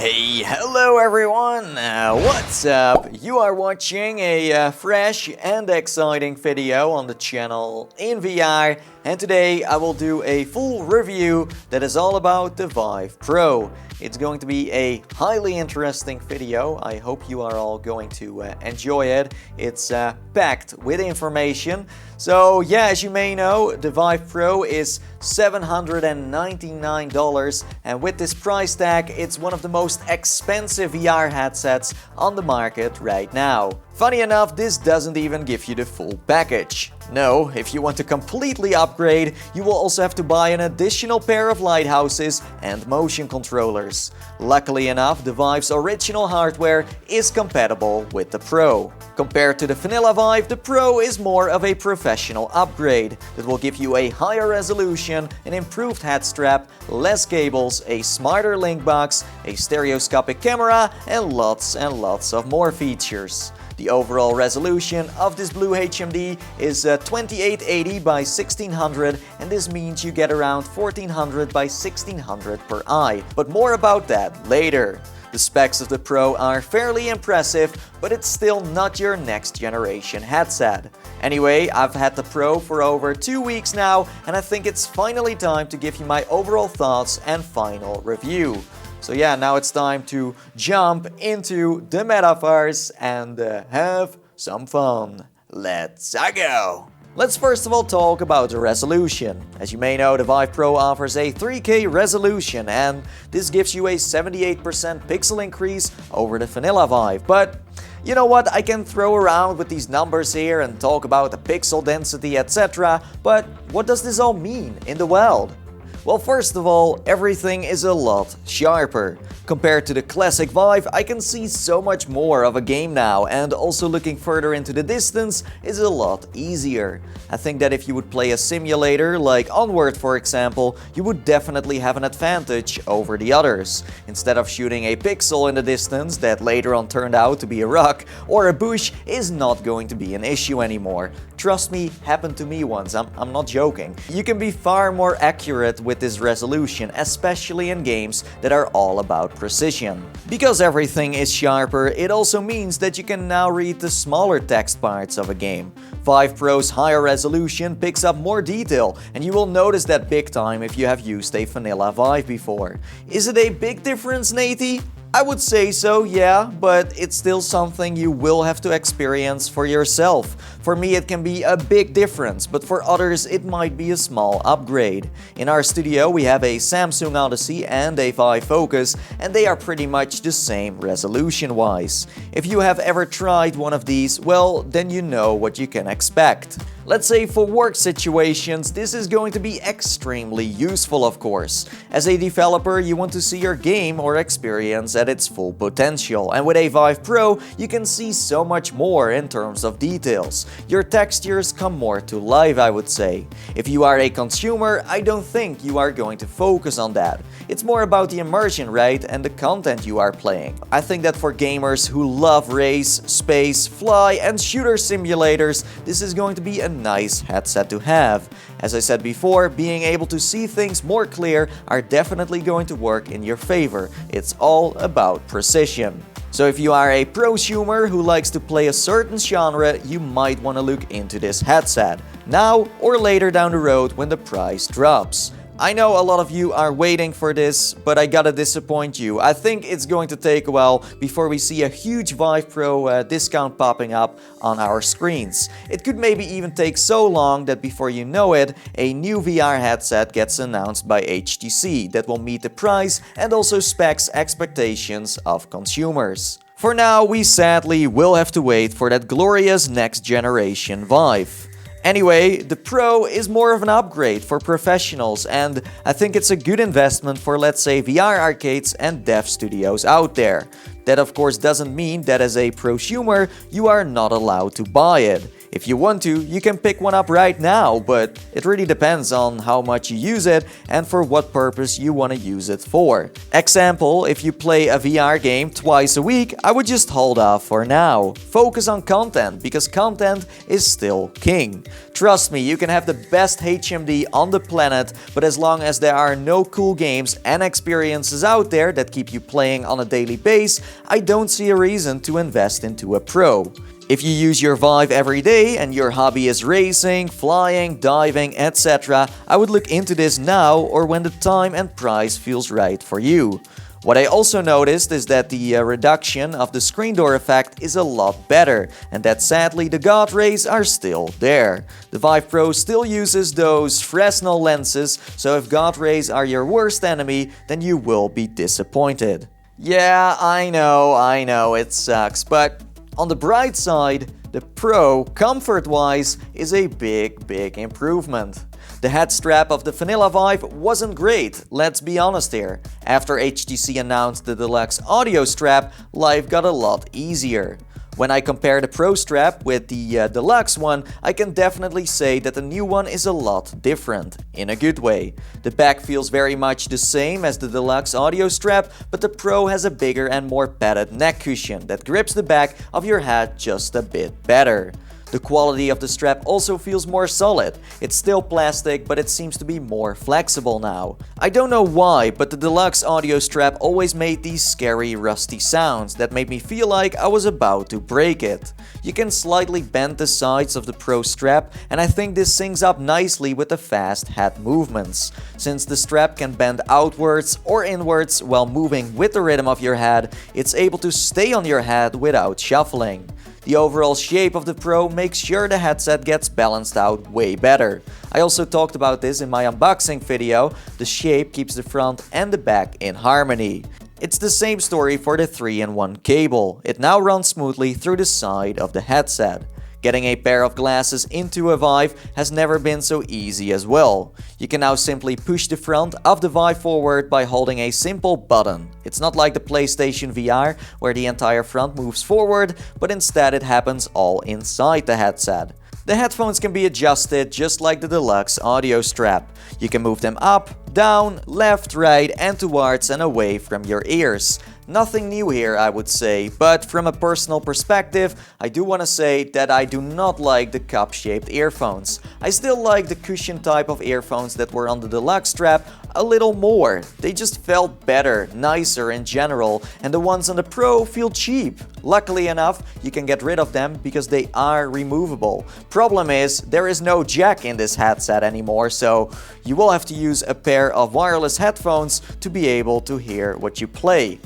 Hey, hello everyone! What's up? You are watching a fresh and exciting video on the channel in VR, and today I will do a full review that is all about the Vive Pro. It's going to be a highly interesting video. I hope you are all going to enjoy it. It's packed with information. So yeah, as you may know, the Vive Pro is $799, and with this price tag, it's one of the most expensive VR headsets on the market right now. Funny enough, this doesn't even give you the full package. No, if you want to completely upgrade, you will also have to buy an additional pair of lighthouses and motion controllers. Luckily enough, the Vive's original hardware is compatible with the Pro. Compared to the vanilla Vive, the Pro is more of a professional upgrade that will give you a higher resolution, an improved head strap, less cables, a smarter Linkbox, a stereoscopic camera, and lots of more features. The overall resolution of this Blue HMD is 2880 by 1600, and this means you get around 1400 by 1600 per eye. But more about that later. The specs of the Pro are fairly impressive, but it's still not your next generation headset. Anyway, I've had the Pro for over 2 weeks now, and I think it's finally time to give you my overall thoughts and final review. So yeah, now it's time to jump into the metaverse and have some fun. Let's go! Let's first of all talk about the resolution. As you may know, the Vive Pro offers a 3K resolution, and this gives you a 78% pixel increase over the vanilla Vive. But you know what, I can throw around with these numbers here and talk about the pixel density, etc. But what does this all mean in the wild? Well, first of all, everything is a lot sharper. Compared to the classic Vive, I can see so much more of a game now, and also looking further into the distance is a lot easier. I think that if you would play a simulator like Onward, for example, you would definitely have an advantage over the others. Instead of shooting a pixel in the distance that later on turned out to be a rock or a bush is not going to be an issue anymore. Trust me, happened to me once, I'm not joking. You can be far more accurate with this resolution, especially in games that are all about precision. Because everything is sharper, it also means that you can now read the smaller text parts of a game. Vive Pro's higher resolution picks up more detail, and you will notice that big time if you have used a vanilla Vive before. Is it a big difference, Nathie? I would say so, yeah, but it's still something you will have to experience for yourself. For me, it can be a big difference, but for others, it might be a small upgrade. In our studio, we have a Samsung Odyssey and a Vive Focus, and they are pretty much the same resolution-wise. If you have ever tried one of these, well, then you know what you can expect. Let's say for work situations, this is going to be extremely useful, of course. As a developer, you want to see your game or experience at its full potential, and with a Vive Pro, you can see so much more in terms of details. Your textures come more to life, I would say. If you are a consumer, I don't think you are going to focus on that. It's more about the immersion, right, and the content you are playing. I think that for gamers who love race, space, fly, and shooter simulators, this is going to be a nice headset to have. As I said before, being able to see things more clear are definitely going to work in your favor. It's all about precision. So if you are a prosumer who likes to play a certain genre, you might want to look into this headset, now or later down the road when the price drops. I know a lot of you are waiting for this, but I gotta disappoint you. I think it's going to take a while before we see a huge Vive Pro discount popping up on our screens. It could maybe even take so long that before you know it, a new VR headset gets announced by HTC that will meet the price and also specs expectations of consumers. For now, we sadly will have to wait for that glorious next generation Vive. Anyway, the Pro is more of an upgrade for professionals, and I think it's a good investment for, let's say, VR arcades and dev studios out there. That of course doesn't mean that as a prosumer you are not allowed to buy it. If you want to, you can pick one up right now, but it really depends on how much you use it and for what purpose you want to use it for. Example, if you play a VR game twice a week, I would just hold off for now. Focus on content, because content is still king. Trust me, you can have the best HMD on the planet, but as long as there are no cool games and experiences out there that keep you playing on a daily basis, I don't see a reason to invest into a Pro. If you use your Vive every day and your hobby is racing, flying, diving, etc., I would look into this now or when the time and price feels right for you. What I also noticed is that the reduction of the screen door effect is a lot better, and that sadly the God rays are still there. The Vive Pro still uses those Fresnel lenses, so if God rays are your worst enemy, then you will be disappointed. Yeah, I know, it sucks, but on the bright side, the Pro, comfort-wise, is a big improvement. The head strap of the vanilla Vive wasn't great, let's be honest here. After HTC announced the deluxe audio strap, life got a lot easier. When I compare the Pro strap with the deluxe one, I can definitely say that the new one is a lot different, in a good way. The back feels very much the same as the deluxe audio strap, but the Pro has a bigger and more padded neck cushion that grips the back of your head just a bit better. The quality of the strap also feels more solid. It's still plastic, but it seems to be more flexible now. I don't know why, but the deluxe audio strap always made these scary rusty sounds that made me feel like I was about to break it. You can slightly bend the sides of the Pro strap, and I think this syncs up nicely with the fast head movements. Since the strap can bend outwards or inwards while moving with the rhythm of your head, it's able to stay on your head without shuffling. The overall shape of the Pro makes sure the headset gets balanced out way better. I also talked about this in my unboxing video. The shape keeps the front and the back in harmony. It's the same story for the 3-in-1 cable. It now runs smoothly through the side of the headset. Getting a pair of glasses into a Vive has never been so easy as well. You can now simply push the front of the Vive forward by holding a simple button. It's not like the PlayStation VR where the entire front moves forward, but instead it happens all inside the headset. The headphones can be adjusted just like the deluxe audio strap. You can move them up, down, left, right and towards and away from your ears. Nothing new here, I would say, but from a personal perspective, I do want to say that I do not like the cup-shaped earphones. I still like the cushion type of earphones that were on the deluxe strap a little more. They just felt better, nicer in general, and the ones on the Pro feel cheap. Luckily enough, you can get rid of them because they are removable. Problem is, there is no jack in this headset anymore, so you will have to use a pair of wireless headphones to be able to hear what you play.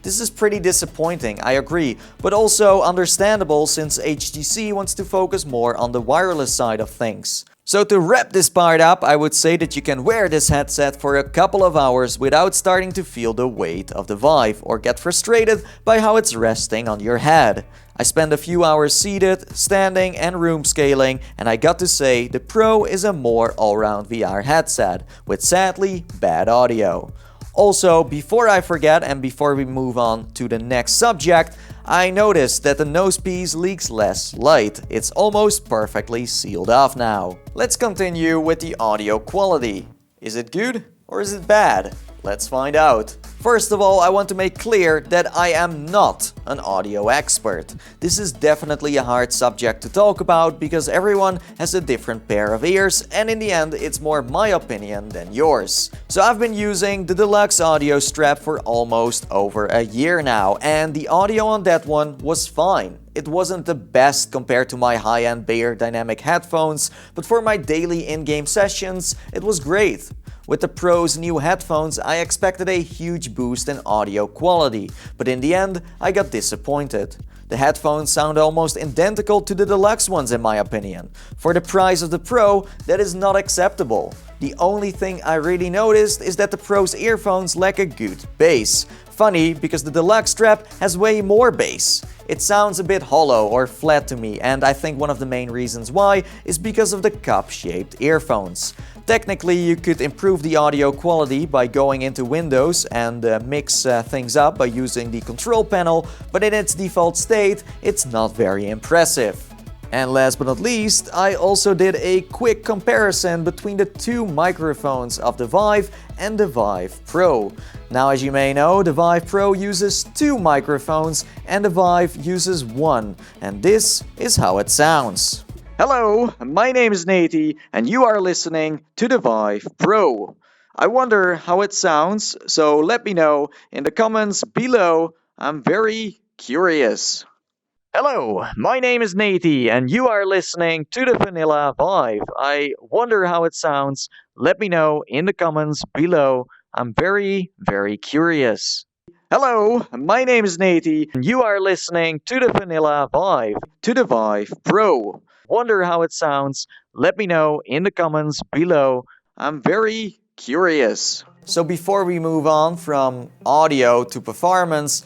This is pretty disappointing, I agree, but also understandable since HTC wants to focus more on the wireless side of things. So to wrap this part up, I would say that you can wear this headset for a couple of hours without starting to feel the weight of the Vive or get frustrated by how it's resting on your head. I spent a few hours seated, standing and room scaling, and I got to say the Pro is a more all-round VR headset, with sadly bad audio. Also, before I forget and before we move on to the next subject, I noticed that the nose piece leaks less light. It's almost perfectly sealed off now. Let's continue with the audio quality. Is it good or is it bad? Let's find out. First of all, I want to make clear that I am not an audio expert. This is definitely a hard subject to talk about because everyone has a different pair of ears and in the end it's more my opinion than yours. So I've been using the deluxe audio strap for almost over a year now and the audio on that one was fine. It wasn't the best compared to my high-end Bayer dynamic headphones, but for my daily in-game sessions, it was great. With the Pro's new headphones, I expected a huge boost in audio quality, but in the end, I got disappointed. The headphones sound almost identical to the deluxe ones in my opinion. For the price of the Pro, that is not acceptable. The only thing I really noticed is that the Pro's earphones lack a good bass. Funny, because the deluxe strap has way more bass. It sounds a bit hollow or flat to me, and I think one of the main reasons why is because of the cup-shaped earphones. Technically, you could improve the audio quality by going into Windows and mix things up by using the control panel, but in its default state, it's not very impressive. And last but not least, I also did a quick comparison between the two microphones of the Vive and the Vive Pro. Now, as you may know, the Vive Pro uses two microphones and the Vive uses one, and this is how it sounds. Hello, my name is Nathie and you are listening to the Vive Pro. I wonder how it sounds, so let me know in the comments below. I'm very curious. Hello, my name is Nathie and you are listening to the Vanilla Vive. I wonder how it sounds. Let me know in the comments below. I'm very curious. Hello, my name is Nathie and you are listening to the Vanilla Vive, to the Vive Pro. Wonder how it sounds. Let me know in the comments below. I'm very curious. So before we move on from audio to performance,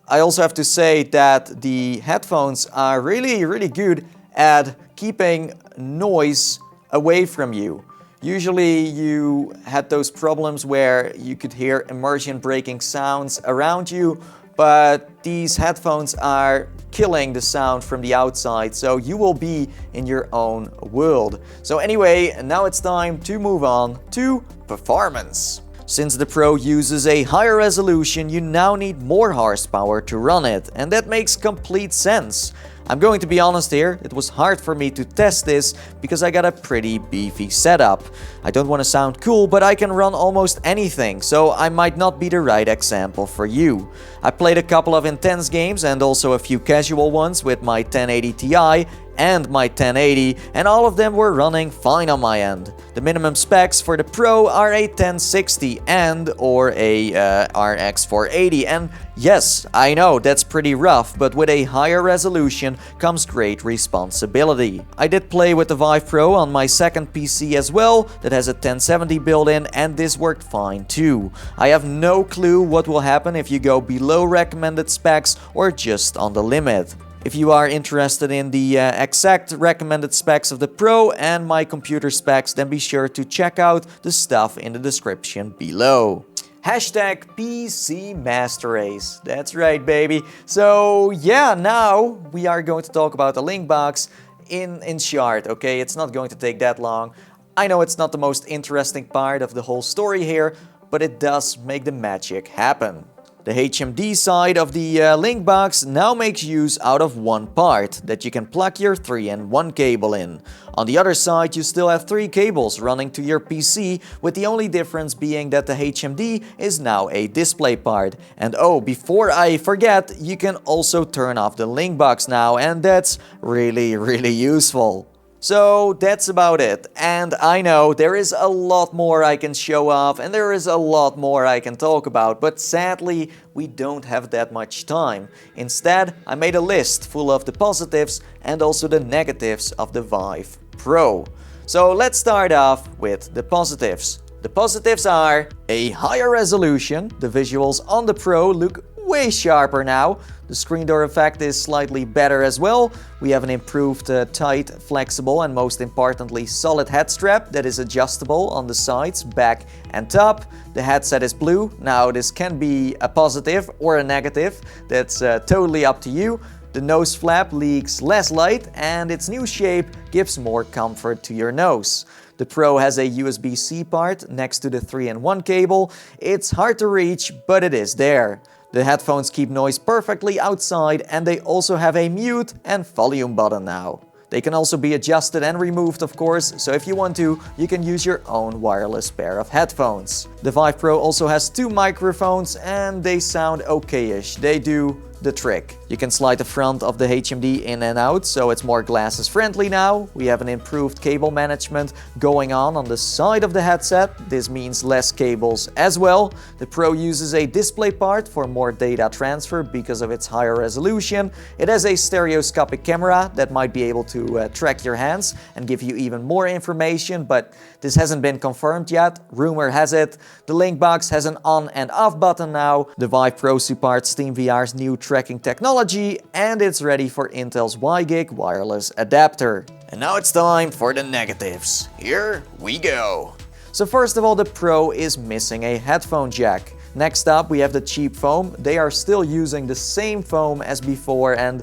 I also have to say that the headphones are really good at keeping noise away from you. Usually you had those problems where you could hear immersion breaking sounds around you, but these headphones are killing the sound from the outside, so you will be in your own world. So anyway, now it's time to move on to performance. Since the Pro uses a higher resolution, you now need more horsepower to run it, and that makes complete sense. I'm going to be honest here, it was hard for me to test this because I got a pretty beefy setup. I don't want to sound cool, but I can run almost anything, so I might not be the right example for you. I played a couple of intense games and also a few casual ones with my 1080 Ti and my 1080, and all of them were running fine on my end. The minimum specs for the Pro are a 1060 and or a RX 480, and yes, I know that's pretty rough, but with a higher resolution comes great responsibility. I did play with the Vive Pro on my second PC as well, that has a 1070 built-in, and this worked fine too. I have no clue what will happen if you go below recommended specs or just on the limit. If you are interested in the exact recommended specs of the Pro and my computer specs, then be sure to check out the stuff in the description below. Hashtag PC Master Race. That's right, baby. So yeah, now we are going to talk about the Linkbox in short, okay? It's not going to take that long. I know it's not the most interesting part of the whole story here, but it does make the magic happen. The HMD side of the Linkbox now makes use out of one part that you can plug your 3-in-1 cable in. On the other side, you still have 3 cables running to your PC, with the only difference being that the HMD is now a DisplayPort. And oh, before I forget, you can also turn off the Linkbox now, and that's really useful. So that's about it, and I know there is a lot more I can show off and there is a lot more I can talk about, but sadly we don't have that much time. Instead, I made a list full of the positives and also the negatives of the Vive Pro. So let's start off with the positives. The positives are a higher resolution. The visuals on the Pro look way sharper now. The screen door effect is slightly better as well. We have an improved tight, flexible and most importantly solid head strap that is adjustable on the sides, back and top. The headset is blue. Now this can be a positive or a negative. That's totally up to you. The nose flap leaks less light and its new shape gives more comfort to your nose. The Pro has a USB-C part next to the 3-in-1 cable. It's hard to reach, but it is there. The headphones keep noise perfectly outside and they also have a mute and volume button now. They can also be adjusted and removed, of course, so if you want to, you can use your own wireless pair of headphones. The Vive Pro also has 2 microphones and they sound okay-ish. They do the trick. You can slide the front of the HMD in and out, so it's more glasses friendly now. We have an improved cable management going on the side of the headset. This means less cables as well. The Pro uses a DisplayPort for more data transfer because of its higher resolution. It has a stereoscopic camera that might be able to track your hands and give you even more information, but this hasn't been confirmed yet. Rumor has it. The Linkbox has an on and off button now. The Vive Pro supports SteamVR's new tracking technology and it's ready for Intel's Wigig wireless adapter. And now it's time for the negatives. Here we go. So first of all, the Pro is missing a headphone jack. Next up, we have the cheap foam. They are still using the same foam as before and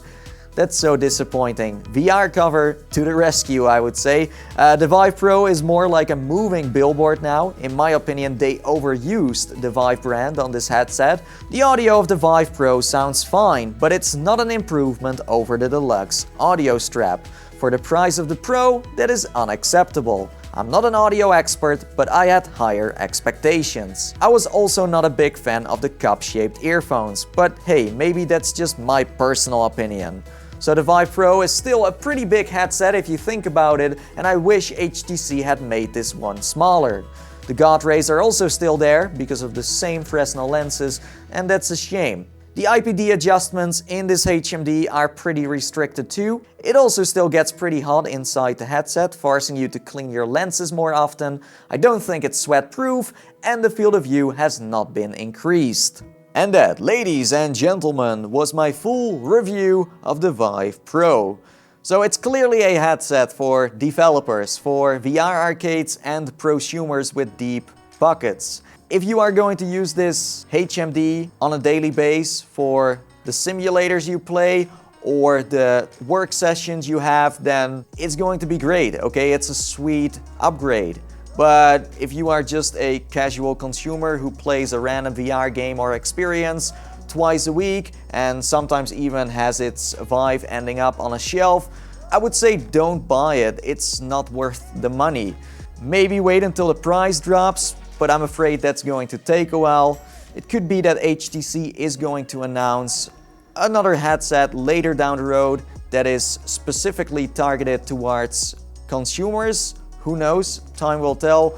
That's so disappointing. VR cover to the rescue, I would say. The Vive Pro is more like a moving billboard now. In my opinion, they overused the Vive brand on this headset. The audio of the Vive Pro sounds fine, but it's not an improvement over the deluxe audio strap. For the price of the Pro, that is unacceptable. I'm not an audio expert, but I had higher expectations. I was also not a big fan of the cup-shaped earphones, but hey, maybe that's just my personal opinion. So the Vive Pro is still a pretty big headset if you think about it, and I wish HTC had made this one smaller. The God rays are also still there because of the same Fresnel lenses, and that's a shame. The IPD adjustments in this HMD are pretty restricted too. It also still gets pretty hot inside the headset, forcing you to clean your lenses more often. I don't think it's sweat-proof, and the field of view has not been increased. And that, ladies and gentlemen, was my full review of the Vive Pro. So it's clearly a headset for developers, for VR arcades and prosumers with deep pockets. If you are going to use this HMD on a daily basis for the simulators you play or the work sessions you have, then it's going to be great, okay? It's a sweet upgrade. But if you are just a casual consumer who plays a random VR game or experience twice a week and sometimes even has its Vive ending up on a shelf, I would say don't buy it. It's not worth the money. Maybe wait until the price drops, but I'm afraid that's going to take a while. It could be that HTC is going to announce another headset later down the road that is specifically targeted towards consumers. Who knows? Time will tell.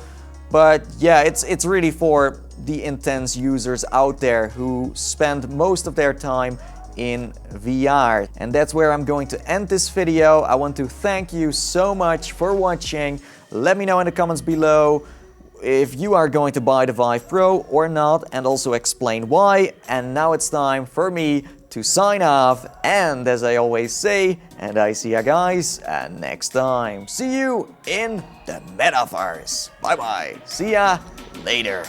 But yeah, it's really for the intense users out there who spend most of their time in VR. And that's where I'm going to end this video. I want to thank you so much for watching. Let me know in the comments below if you are going to buy the Vive Pro or not, and also explain why. And now it's time for me to sign off, and as I always say, and I see ya guys next time. See you in the metaverse. Bye bye. See ya later.